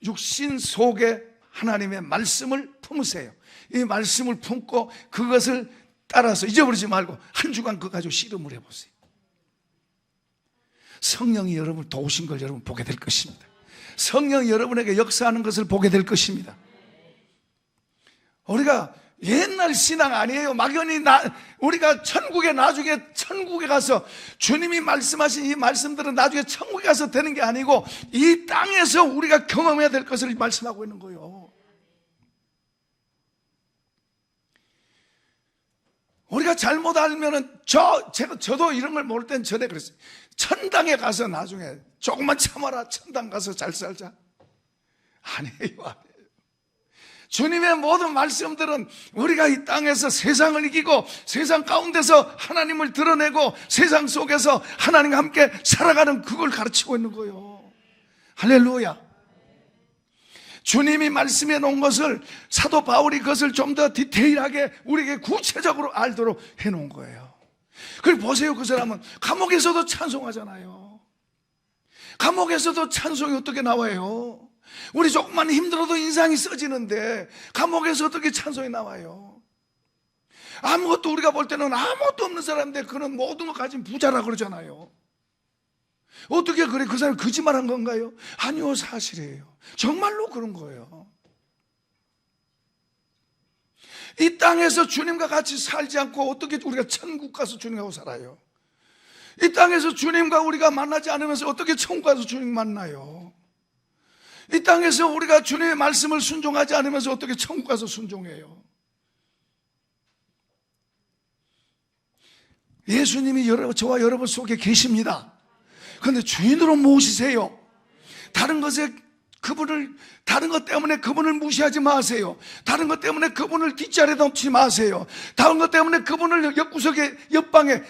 육신 속에 하나님의 말씀을 품으세요. 이 말씀을 품고 그것을 따라서 잊어버리지 말고 한 주간 그거 가지고 씨름을 해보세요. 성령이 여러분을 도우신 걸 여러분 보게 될 것입니다. 성령이 여러분에게 역사하는 것을 보게 될 것입니다. 우리가 옛날 신앙 아니에요. 막연히 우리가 나중에 천국에 가서 주님이 말씀하신 이 말씀들은 나중에 천국에 가서 되는 게 아니고 이 땅에서 우리가 경험해야 될 것을 말씀하고 있는 거예요. 우리가 잘못 알면은 저도 이런 걸 모를 땐 전에 그랬어요. 천당에 가서 나중에 조금만 참아라, 천당 가서 잘 살자. 아니에요. 주님의 모든 말씀들은 우리가 이 땅에서 세상을 이기고 세상 가운데서 하나님을 드러내고 세상 속에서 하나님과 함께 살아가는 그걸 가르치고 있는 거예요. 할렐루야. 주님이 말씀해 놓은 것을 사도 바울이 그것을 좀 더 디테일하게 우리에게 구체적으로 알도록 해 놓은 거예요. 그리고 보세요. 그 사람은 감옥에서도 찬송하잖아요. 감옥에서도 찬송이 어떻게 나와요? 우리 조금만 힘들어도 인상이 써지는데 감옥에서 어떻게 찬송이 나와요? 아무것도 우리가 볼 때는 아무것도 없는 사람인데 그는 모든 것 가진 부자라 그러잖아요. 어떻게 그래? 그 사람 거짓말한 건가요? 아니요, 사실이에요. 정말로 그런 거예요. 이 땅에서 주님과 같이 살지 않고 어떻게 우리가 천국 가서 주님하고 살아요? 이 땅에서 주님과 우리가 만나지 않으면서 어떻게 천국 가서 주님 만나요? 이 땅에서 우리가 주님의 말씀을 순종하지 않으면서 어떻게 천국 가서 순종해요? 예수님이 저와 여러분 속에 계십니다. 그런데 주인으로 모시세요. 다른 것 때문에 그분을 무시하지 마세요. 다른 것 때문에 그분을 뒷자리에 놓지 마세요. 다른 것 때문에 그분을 옆구석에, 옆방에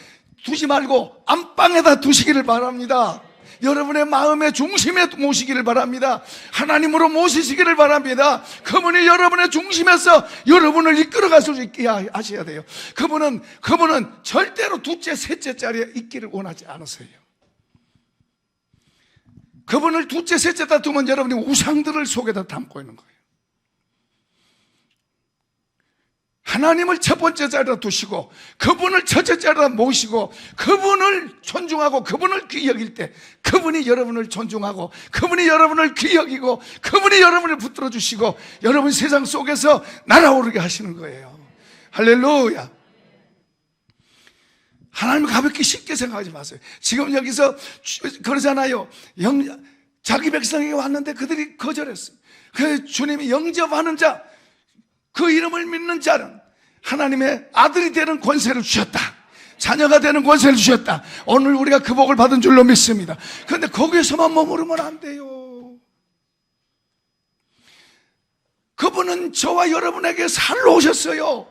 두지 말고 안방에다 두시기를 바랍니다. 여러분의 마음의 중심에 모시기를 바랍니다. 하나님으로 모시시기를 바랍니다. 그분이 여러분의 중심에서 여러분을 이끌어갈 수 있게 하셔야 돼요. 그분은 절대로 둘째, 셋째 자리에 있기를 원하지 않으세요. 그분을 둘째, 셋째다 두면 여러분이 우상들을 속에다 담고 있는 거예요. 하나님을 첫 번째 자리에 두시고 그분을 첫째 자리에 모시고 그분을 존중하고 그분을 귀히 여길 때 그분이 여러분을 존중하고 그분이 여러분을 귀히 여기고 그분이 여러분을 붙들어 주시고 여러분 세상 속에서 날아오르게 하시는 거예요. 할렐루야. 하나님을 가볍게 쉽게 생각하지 마세요. 지금 여기서 그러잖아요. 자기 백성에게 왔는데 그들이 거절했어요. 그 주님이 영접하는 자, 그 이름을 믿는 자는 하나님의 아들이 되는 권세를 주셨다. 자녀가 되는 권세를 주셨다. 오늘 우리가 그 복을 받은 줄로 믿습니다. 그런데 거기에서만 머무르면 안 돼요. 그분은 저와 여러분에게 살러 오셨어요.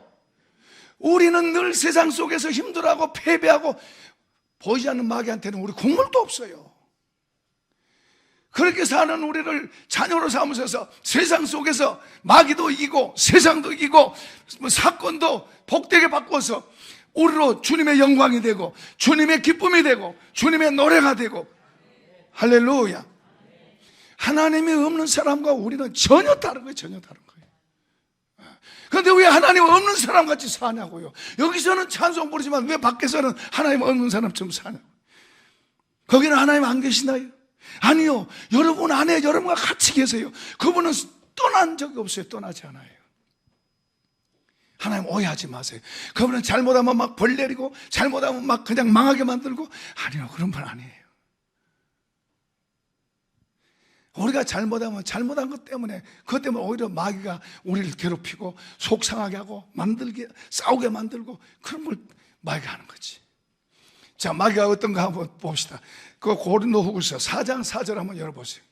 우리는 늘 세상 속에서 힘들어하고 패배하고 보이지 않는 마귀한테는 우리 국물도 없어요. 그렇게 사는 우리를 자녀로 삼으셔서 세상 속에서 마귀도 이기고 세상도 이기고 사건도 복되게 바꿔서 우리로 주님의 영광이 되고 주님의 기쁨이 되고 주님의 노래가 되고 할렐루야. 하나님이 없는 사람과 우리는 전혀 다른 거예요. 전혀 다른 거예요. 그런데 왜 하나님 없는 사람같이 사냐고요. 여기서는 찬송 부르지만 왜 밖에서는 하나님 없는 사람처럼 사냐고요. 거기는 하나님 안 계시나요? 아니요. 여러분 안에 여러분과 같이 계세요. 그분은 떠난 적이 없어요. 떠나지 않아요. 하나님 오해하지 마세요. 그분은 잘못하면 막 벌 내리고 잘못하면 막 그냥 망하게 만들고 아니요. 그런 분 아니에요. 우리가 잘못하면 잘못한 것 때문에 그것 때문에 오히려 마귀가 우리를 괴롭히고 속상하게 하고 싸우게 만들고 그런 걸 마귀가 하는 거지. 자, 마귀가 어떤가 한번 봅시다. 그 고린도후서 4장 4절 한번 열어보세요.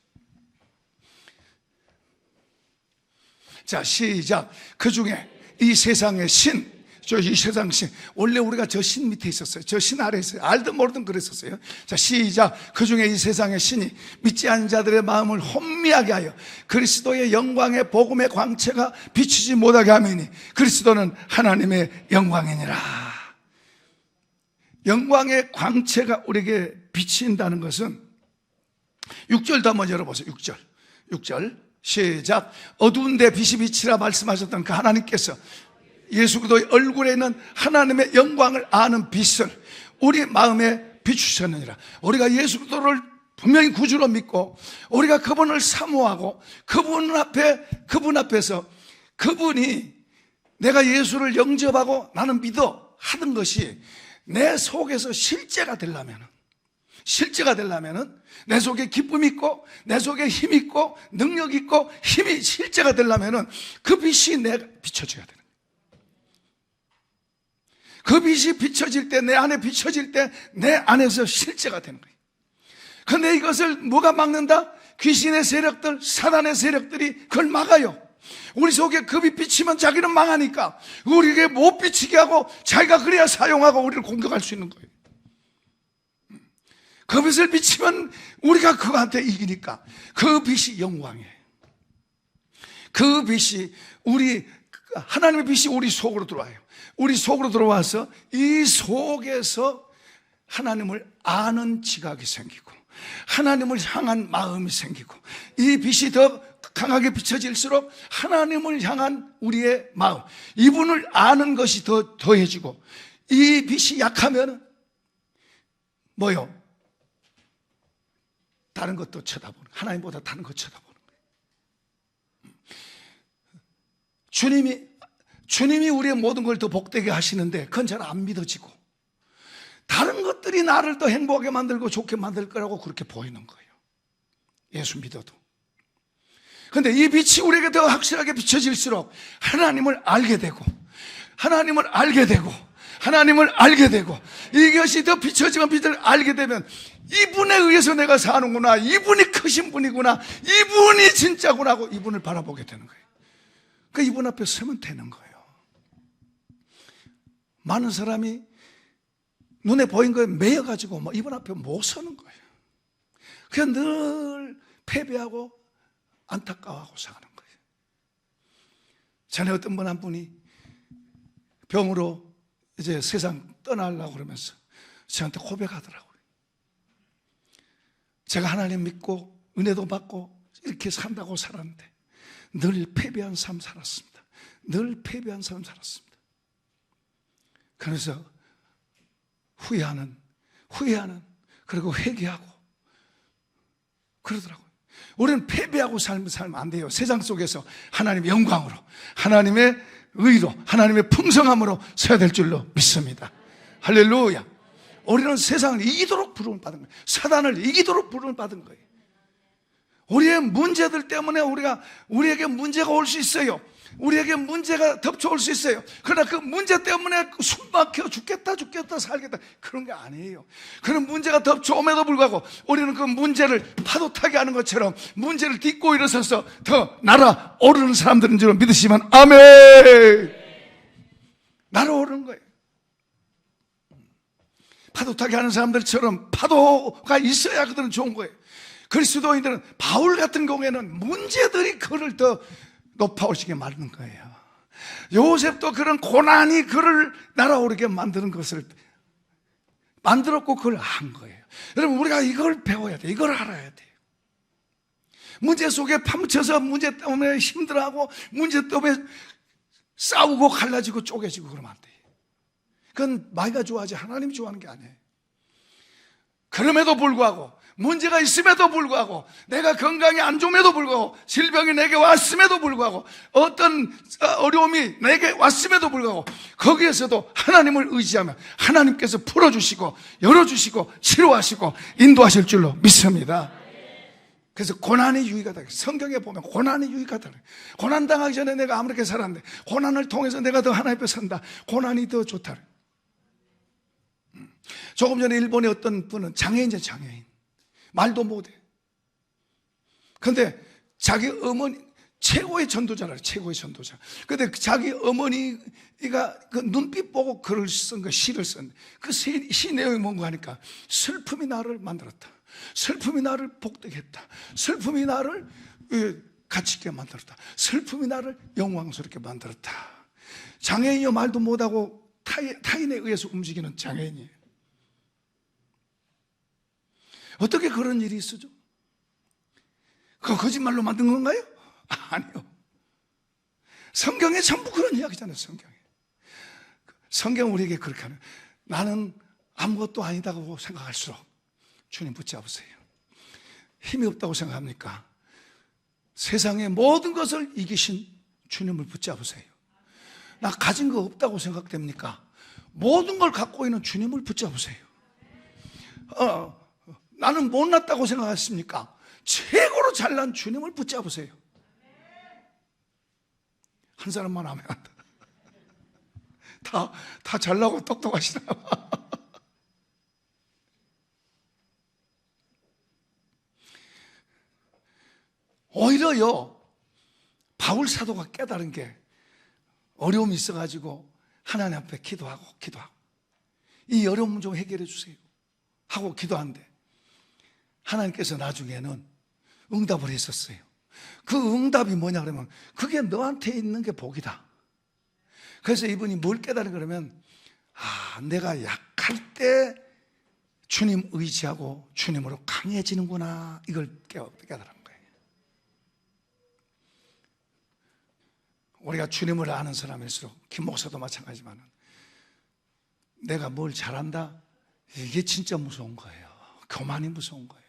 자, 시작. 그 중에 이 세상의 신, 이 세상 신, 원래 우리가 저 신 밑에 있었어요. 저 신 아래에 있어요. 알든 모르든 그랬었어요. 자, 시작. 그 중에 이 세상의 신이 믿지 않는 자들의 마음을 혼미하게 하여 그리스도의 영광의 복음의 광채가 비추지 못하게 하매니 그리스도는 하나님의 영광이니라. 영광의 광채가 우리에게 비친다는 것은 6절도 한번 열어보세요. 6절 시작. 어두운 데 빛이 비치라 말씀하셨던 그 하나님께서 예수 그리스도의 얼굴에 있는 하나님의 영광을 아는 빛을 우리 마음에 비추셨느니라. 우리가 예수 그리스도를 분명히 구주로 믿고 우리가 그분을 사모하고 그분 앞에서 그분이 내가 예수를 영접하고 나는 믿어 하던 것이 내 속에서 실제가 되려면 내 속에 기쁨이 있고 내 속에 힘이 있고 능력이 있고 힘이 실제가 되려면 그 빛이 내가 비춰져야 되는 거예요. 그 빛이 비춰질 때, 내 안에 비춰질 때 내 안에서 실제가 되는 거예요. 그런데 이것을 뭐가 막는다? 귀신의 세력들, 사단의 세력들이 그걸 막아요. 우리 속에 그 빛 비치면 자기는 망하니까 우리에게 못 비치게 하고 자기가 그래야 사용하고 우리를 공격할 수 있는 거예요. 그 빛을 비치면 우리가 그한테 이기니까 그 빛이 영광이에요. 그 빛이 하나님의 빛이 우리 속으로 들어와요. 우리 속으로 들어와서 이 속에서 하나님을 아는 지각이 생기고 하나님을 향한 마음이 생기고 이 빛이 더 강하게 비춰질수록 하나님을 향한 우리의 마음, 이분을 아는 것이 더 더해지고 이 빛이 약하면 뭐요? 다른 것도 쳐다보는, 하나님보다 다른 것 쳐다보는 거예요. 주님이 우리의 모든 걸 더 복되게 하시는데 그건 잘 안 믿어지고 다른 것들이 나를 더 행복하게 만들고 좋게 만들 거라고 그렇게 보이는 거예요. 예수 믿어도. 그런데 이 빛이 우리에게 더 확실하게 비춰질수록 하나님을 알게 되고 이것이 더 비춰지면 빛을 알게 되면 이분에 의해서 내가 사는구나, 이분이 크신 분이구나, 이분이 진짜구나 하고 이분을 바라보게 되는 거예요. 그 이분 앞에 서면 되는 거예요. 많은 사람이 눈에 보인 거에 매여가지고 이분 앞에 못 서는 거예요. 그냥 늘 패배하고 안타까워하고 사는 거예요. 전에 어떤 분 한 분이 병으로 이제 세상 떠나려고 그러면서 저한테 고백하더라고요. 제가 하나님 믿고 은혜도 받고 이렇게 산다고 살았는데 늘 패배한 삶 살았습니다. 그래서 후회하는 그리고 회개하고 그러더라고요. 우리는 패배하고 살면 안 돼요. 세상 속에서 하나님의 영광으로, 하나님의 의로, 하나님의 풍성함으로 서야 될 줄로 믿습니다. 할렐루야. 우리는 세상을 이기도록 부름을 받은 거예요. 사단을 이기도록 부름을 받은 거예요. 우리의 문제들 때문에 우리에게 문제가 올 수 있어요. 우리에게 문제가 덮쳐올 수 있어요. 그러나 그 문제 때문에 숨 막혀 죽겠다 살겠다 그런 게 아니에요. 그런 문제가 덮쳐옴에도 불구하고 우리는 그 문제를 파도 타게 하는 것처럼 문제를 딛고 일어서서 더 날아오르는 사람들인 줄 믿으시면 아멘. 날아오르는 거예요. 파도 타게 하는 사람들처럼 파도가 있어야 그들은 좋은 거예요. 그리스도인들은 바울 같은 경우에는 문제들이 그를 더 높아오시게 만드는 거예요. 요셉도 그런 고난이 그를 날아오르게 만드는 것을 만들었고 그걸 한 거예요. 여러분, 우리가 이걸 배워야 돼요. 이걸 알아야 돼요. 문제 속에 파묻혀서 문제 때문에 힘들어하고 문제 때문에 싸우고 갈라지고 쪼개지고 그러면 안 돼요. 그건 마귀가 좋아하지 하나님이 좋아하는 게 아니에요. 그럼에도 불구하고 문제가 있음에도 불구하고 내가 건강이 안 좋음에도 불구하고 질병이 내게 왔음에도 불구하고 어떤 어려움이 내게 왔음에도 불구하고 거기에서도 하나님을 의지하면 하나님께서 풀어주시고 열어주시고 치료하시고 인도하실 줄로 믿습니다. 그래서 고난이 유익하다. 성경에 보면 고난이 유익하다. 고난당하기 전에 내가 아무렇게 살았는데 고난을 통해서 내가 더 하나님 앞에 산다. 고난이 더 좋다. 조금 전에 일본의 어떤 분은 장애인이죠. 장애인. 말도 못해. 그런데 자기 어머니, 최고의 전도자라, 최고의 전도자. 그런데 자기 어머니가 그 눈빛 보고 글을 쓴 거, 시를 쓴 그 시 내용이 뭔가 하니까 슬픔이 나를 만들었다. 슬픔이 나를 복되게 했다. 슬픔이 나를 가치 있게 만들었다. 슬픔이 나를 영광스럽게 만들었다. 장애인이요, 말도 못하고 타인에 의해서 움직이는 장애인이에요. 어떻게 그런 일이 있어죠? 그거 거짓말로 만든 건가요? 아니요. 성경에 전부 그런 이야기잖아요. 성경 우리에게 그렇게 하는, 나는 아무것도 아니다고 생각할수록 주님 붙잡으세요. 힘이 없다고 생각합니까? 세상의 모든 것을 이기신 주님을 붙잡으세요. 나 가진 거 없다고 생각됩니까? 모든 걸 갖고 있는 주님을 붙잡으세요. 나는 못났다고 생각하십니까? 최고로 잘난 주님을 붙잡으세요. 한 사람만 하면 안 돼. 다 잘나고 똑똑하시나 봐. 오히려요, 바울 사도가 깨달은 게 어려움이 있어가지고 하나님 앞에 기도하고 이 어려움 좀 해결해 주세요 하고 기도하는데 하나님께서 나중에는 응답을 했었어요. 그 응답이 뭐냐 그러면 그게 너한테 있는 게 복이다. 그래서 이분이 뭘 깨달은 그러면 내가 약할 때 주님 의지하고 주님으로 강해지는구나, 이걸 깨달은 거예요. 우리가 주님을 아는 사람일수록, 김 목사도 마찬가지지만 내가 뭘 잘한다, 이게 진짜 무서운 거예요. 교만이 무서운 거예요.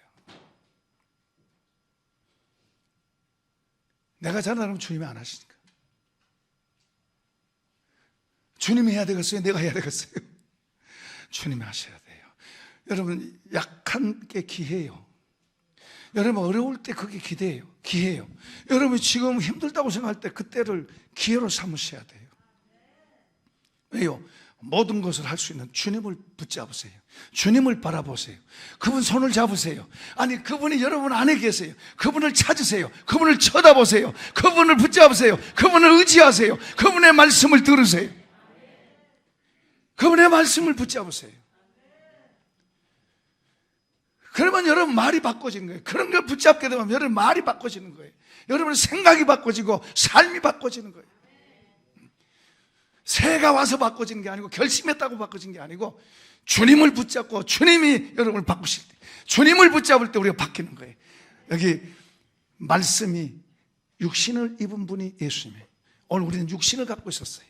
내가 잘하면 주님이 안 하시니까. 주님이 해야 되겠어요? 내가 해야 되겠어요? 주님이 하셔야 돼요. 여러분, 약한 게 기회예요. 여러분, 어려울 때 그게 기회예요. 여러분이 지금 힘들다고 생각할 때 그때를 기회로 삼으셔야 돼요. 왜요? 모든 것을 할 수 있는 주님을 붙잡으세요. 주님을 바라보세요. 그분 손을 잡으세요. 아니, 그분이 여러분 안에 계세요. 그분을 찾으세요. 그분을 쳐다보세요. 그분을 붙잡으세요. 그분을 의지하세요. 그분의 말씀을 들으세요. 그분의 말씀을 붙잡으세요. 그러면 여러분 말이 바꿔지는 거예요. 그런 걸 붙잡게 되면 여러분 말이 바꿔지는 거예요. 여러분의 생각이 바꿔지고 삶이 바꿔지는 거예요. 새가 와서 바꿔지는 게 아니고, 결심했다고 바꿔진 게 아니고, 주님을 붙잡고 주님이 여러분을 바꾸실 때, 주님을 붙잡을 때 우리가 바뀌는 거예요. 여기 말씀이 육신을 입은 분이 예수님이에요. 오늘 우리는 육신을 갖고 있었어요.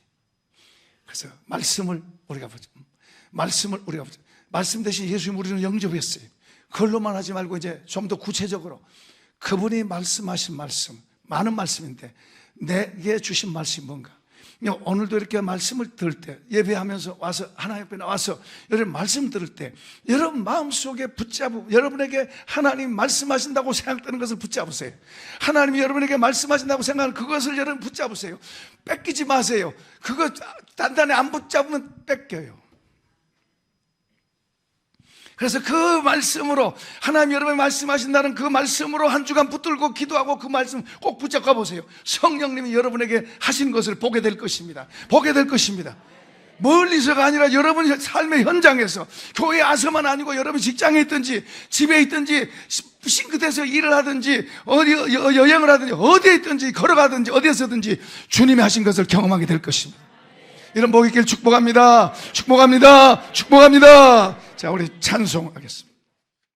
그래서 말씀을 우리가 말씀 대신 예수님 우리는 영접했어요. 그걸로만 하지 말고 이제 좀 더 구체적으로 그분이 말씀하신 말씀, 많은 말씀인데 내게 주신 말씀이 뭔가. 오늘도 이렇게 말씀을 들을 때, 예배하면서 와서 하나님 앞에 나와서 여러분 말씀 들을 때 여러분 마음속에 붙잡고, 여러분에게 하나님 말씀하신다고 생각되는 것을 붙잡으세요. 하나님이 여러분에게 말씀하신다고 생각하는 그것을 여러분 붙잡으세요. 뺏기지 마세요. 그거 단단히 안 붙잡으면 뺏겨요. 그래서 그 말씀으로, 하나님 여러분이 말씀하신다는 그 말씀으로 한 주간 붙들고 기도하고 그 말씀 꼭 붙잡아 보세요. 성령님이 여러분에게 하신 것을 보게 될 것입니다. 보게 될 것입니다. 멀리서가 아니라 여러분의 삶의 현장에서, 교회에 와서만 아니고 여러분 직장에 있든지 집에 있든지 싱크대에서 일을 하든지 어디 여행을 하든지 어디에 있든지 걸어가든지 어디에서든지 주님이 하신 것을 경험하게 될 것입니다. 이런 복 있길 축복합니다. 축복합니다. 축복합니다. 자, 우리 찬송하겠습니다.